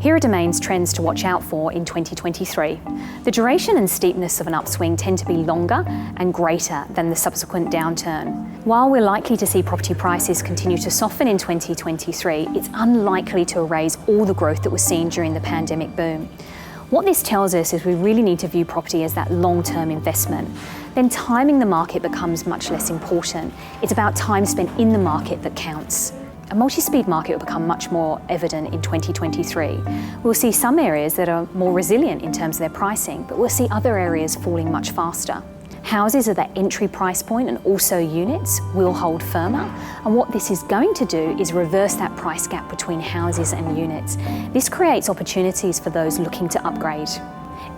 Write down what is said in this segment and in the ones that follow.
Here are Domain's trends to watch out for in 2023. The duration and steepness of an upswing tend to be longer and greater than the subsequent downturn. While we're likely to see property prices continue to soften in 2023, it's unlikely to erase all the growth that was seen during the pandemic boom. What this tells us is we really need to view property as that long-term investment. Then timing the market becomes much less important. It's about time spent in the market that counts. A multi-speed market will become much more evident in 2023. We'll see some areas that are more resilient in terms of their pricing, but we'll see other areas falling much faster. Houses at that entry price point and also units will hold firmer, and what this is going to do is reverse that price gap between houses and units. This creates opportunities for those looking to upgrade.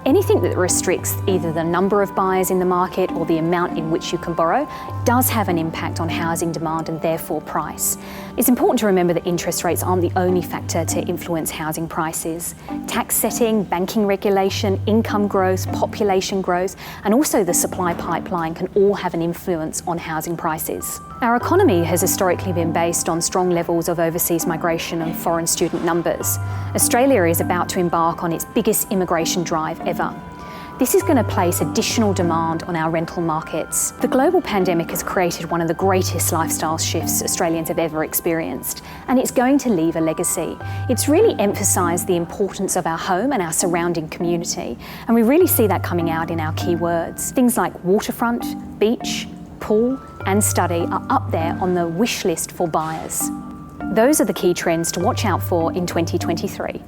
Anything that restricts either the number of buyers in the market or the amount in which you can borrow does have an impact on housing demand and therefore price. It's important to remember that interest rates aren't the only factor to influence housing prices. Tax setting, banking regulation, income growth, population growth, and also the supply pipeline can all have an influence on housing prices. Our economy has historically been based on strong levels of overseas migration and foreign student numbers. Australia is about to embark on its biggest immigration drive ever. This is going to place additional demand on our rental markets. The global pandemic has created one of the greatest lifestyle shifts Australians have ever experienced, and it's going to leave a legacy. It's really emphasised the importance of our home and our surrounding community, and we really see that coming out in our key words. Things like waterfront, beach, pool and study are up there on the wish list for buyers. Those are the key trends to watch out for in 2023.